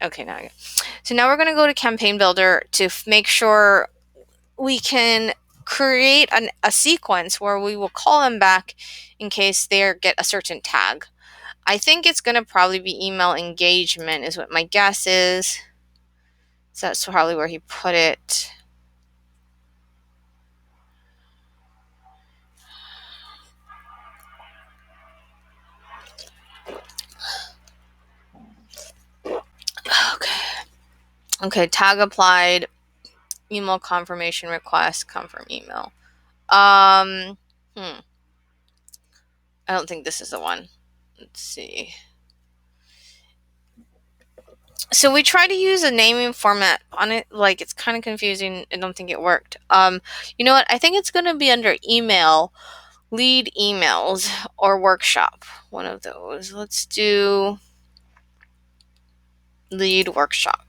Okay, now I get. So now we're going to go to Campaign Builder to make sure we can create a sequence where we will call them back in case they get a certain tag. I think it's going to probably be email engagement is what my guess is. So that's probably where he put it. Okay, tag applied, email confirmation request, confirm email. I don't think this is the one. Let's see. So we try to use a naming format on it, like it's kind of confusing. I don't think it worked. You know what? I think it's going to be under email, lead emails, or workshop. One of those. Let's do lead workshop.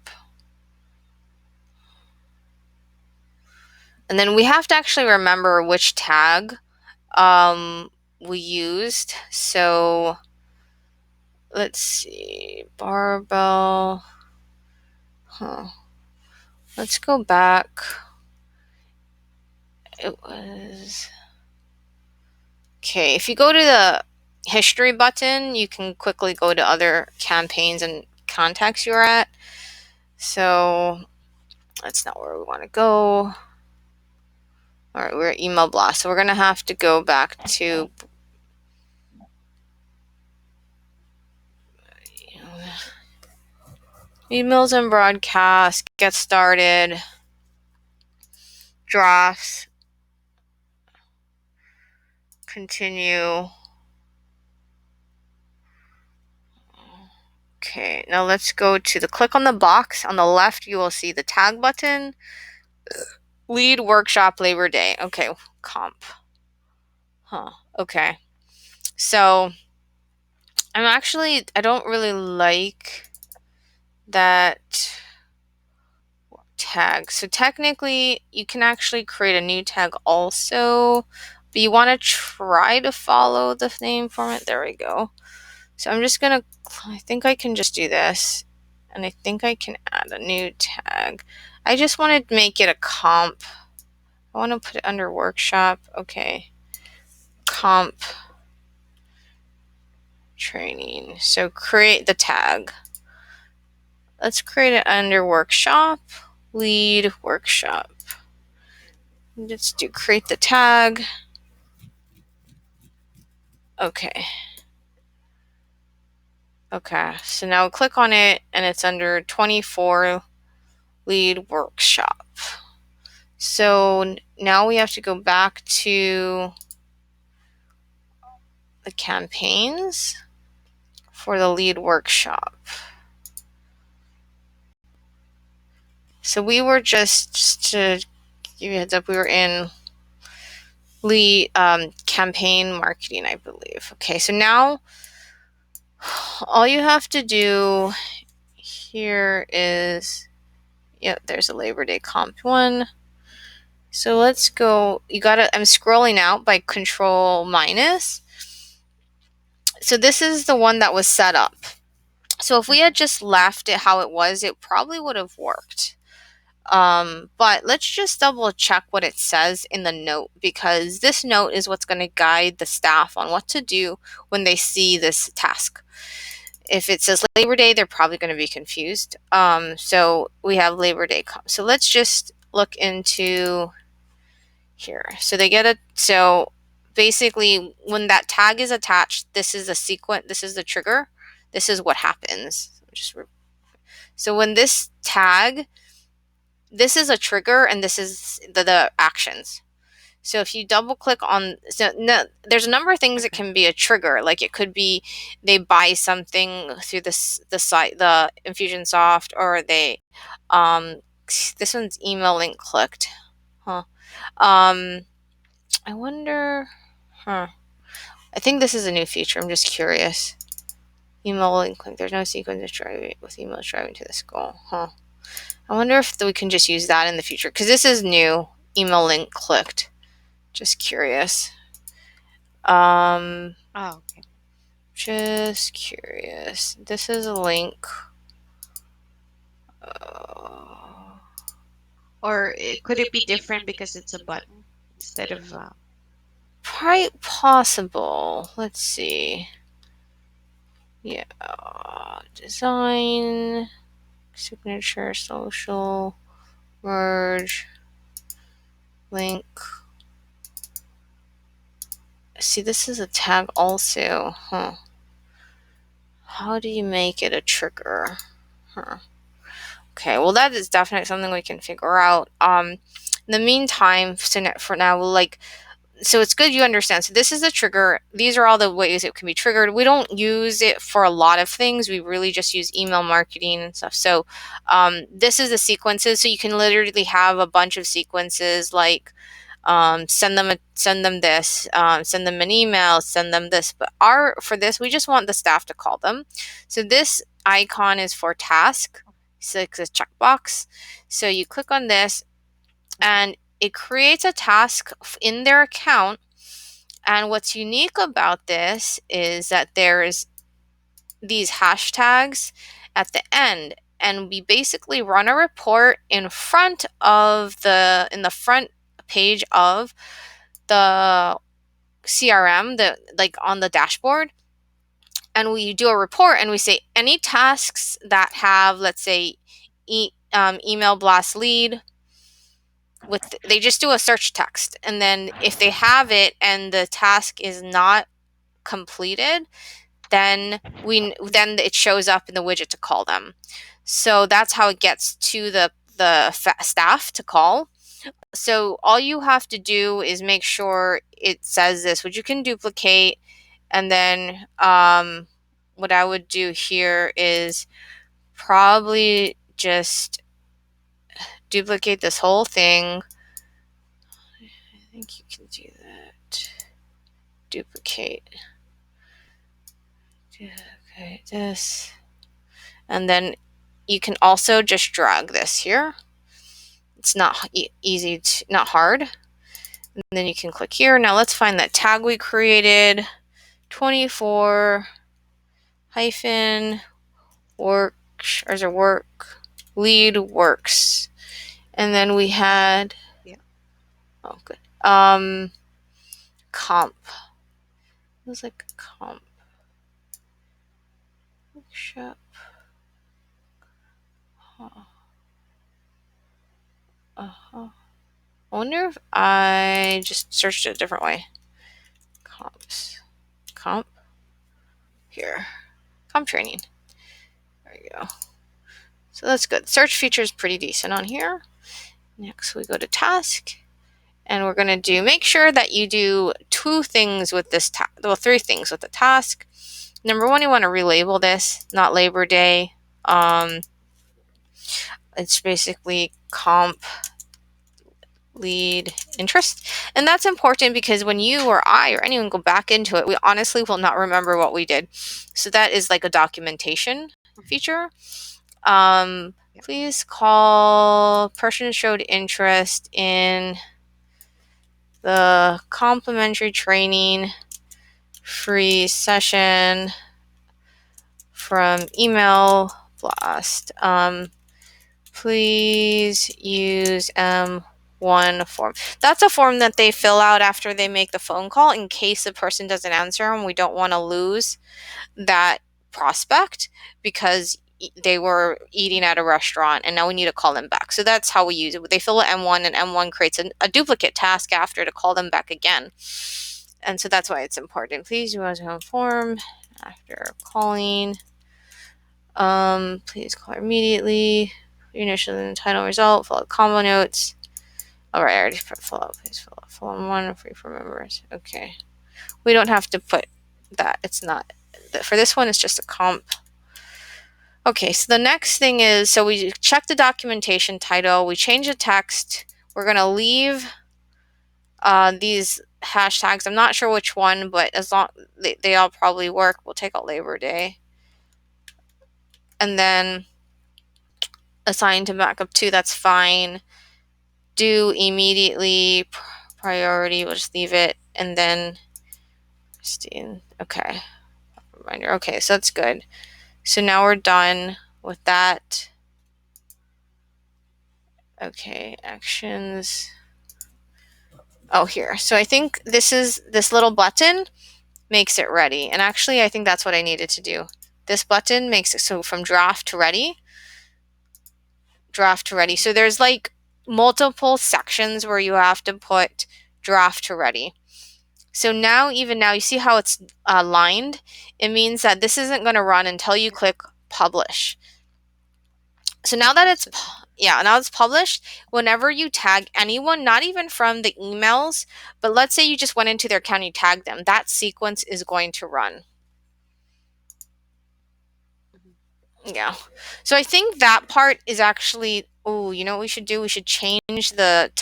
And then we have to actually remember which tag we used. So let's see, barbell. Let's go back. It was okay. If you go to the history button, you can quickly go to other campaigns and contacts you're at. So that's not where we want to go. All right, we're at email blast. So we're going to have to go back to emails and broadcast, get started, drafts, continue. Okay, now let's go to the click on the box. On the left, you will see the tag button. Lead workshop Labor Day. Okay, comp. Okay. So I don't really like that tag. So technically, you can actually create a new tag also, but you want to try to follow the name format. There we go. So I think I can just do this, and I think I can add a new tag. I just want to make it a comp. I want to put it under workshop. Okay. Comp training. So create the tag. Let's create it under workshop, lead workshop. Let's do create the tag. Okay. Okay, so now click on it and it's under 24 lead workshop. So now we have to go back to the campaigns for the lead workshop. So we were just to give you a heads up, we were in lead campaign marketing, I believe. Okay, so now all you have to do here is, there's a Labor Day comp one. So let's go. I'm scrolling out by control minus. So this is the one that was set up. So if we had just left it how it was, it probably would have worked. But let's just double check what it says in the note, because this note is what's going to guide the staff on what to do when they see this task. If it says Labor Day, they're probably going to be confused. So we have Labor Day. So let's just look into here. So basically when that tag is attached, this is a sequence, this is the trigger, this is what happens. So when this tag, this is a trigger and this is the actions. So if you double click on, there's a number of things that can be a trigger. Like it could be they buy something through the site, the Infusionsoft, or they, this one's email link clicked. I wonder, I think this is a new feature. I'm just curious. Email link click. There's no sequence with emails driving to this goal. I wonder if we can just use that in the future, because this is new. Email link clicked. Just curious. Oh, okay. Just curious. This is a link. Or could it be different because it's a button instead of quite possible. Let's see. Yeah, design, signature, social, merge, link. See, this is a tag also. Huh. How do you make it a trigger? Huh. Okay, well that is definitely something we can figure out. In the meantime, for now, we'll like, so it's good you understand. So this is a trigger. These are all the ways it can be triggered. We don't use it for a lot of things. We really just use email marketing and stuff. So this is the sequences. So you can literally have a bunch of sequences like send them this, send them an email, send them this. But for this, we just want the staff to call them. So this icon is for task. So it's a checkbox. So you click on this, and it creates a task in their account. And what's unique about this is that there's these hashtags at the end, and we basically run a report in the front page of the CRM, the like on the dashboard, and we do a report and we say any tasks that have, let's say, email blast lead. They just do a search text, and then if they have it and the task is not completed, then it shows up in the widget to call them. So that's how it gets to the staff to call. So all you have to do is make sure it says this, which you can duplicate, and then what I would do here is probably just duplicate this whole thing. I think you can do that. Duplicate this, and then you can also just drag this here. It's not easy, not hard. And then you can click here. Now let's find that tag we created, 24 hyphen work, or is it work lead works, and then we had oh good comp. It was like comp workshop. I wonder if I just searched it a different way. Comp here, comp training. There you go. So that's good. Search feature is pretty decent on here. Next, we go to task, and we're going to make sure that you do three things with the task. Number one, you want to relabel this, not Labor Day. It's basically comp lead interest. And that's important because when you or I or anyone go back into it, we honestly will not remember what we did. So that is like a documentation feature. Please call person showed interest in the complimentary training free session from email blast. Please use M1 form. That's a form that they fill out after they make the phone call in case the person doesn't answer, and we don't want to lose that prospect because they were eating at a restaurant and now we need to call them back. So that's how we use it. They fill out M1, and M1 creates a duplicate task after to call them back again. And so that's why it's important. Please use a form after calling. Please call immediately. Initial and title result. Fill out combo notes. All right, I already fill out. Please fill out form 1 free for members. Okay, we don't have to put that. It's not for this one. It's just a comp. Okay, so the next thing is, so we check the documentation title. We change the text. We're gonna leave these hashtags. I'm not sure which one, but as long they all probably work. We'll take out Labor Day, and then assign to backup 2. That's fine. Do immediately priority. We'll just leave it, and then Christine. Okay, reminder. Okay, so that's good. So now we're done with that. Okay, actions. Oh, here. So I think this little button makes it ready. And actually, I think that's what I needed to do. This button makes it so from draft to ready, draft to ready. So there's like multiple sections where you have to put draft to ready. So now, even now, you see how it's lined? It means that this isn't going to run until you click publish. So now that Okay, it's so yeah, now it's published, whenever you tag anyone, not even from the emails, but let's say you just went into their account and you tagged them, that sequence is going to run. mhm. Yeah. So I think that part is actually, oh, you know what we should do? We should change the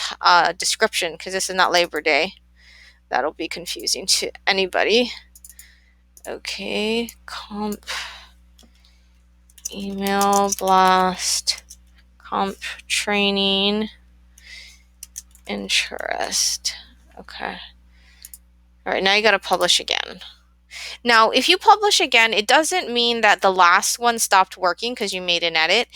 description because this is not Labor Day. That'll be confusing to anybody. Okay, comp email blast, comp training interest. Okay. All right, now you got to publish again. Now, if you publish again, it doesn't mean that the last one stopped working because you made an edit.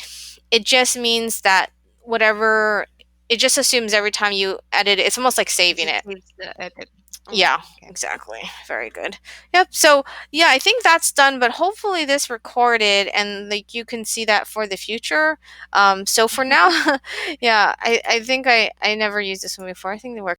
It just means that whatever, it just assumes every time you edit it, it's almost like It saving just it. saves the edit. Oh, Yeah, okay. exactly. Very good. Yep. So, yeah, I think that's done, but hopefully this recorded and like you can see that for the future. So for now, yeah, I think I never used this one before. I think they work.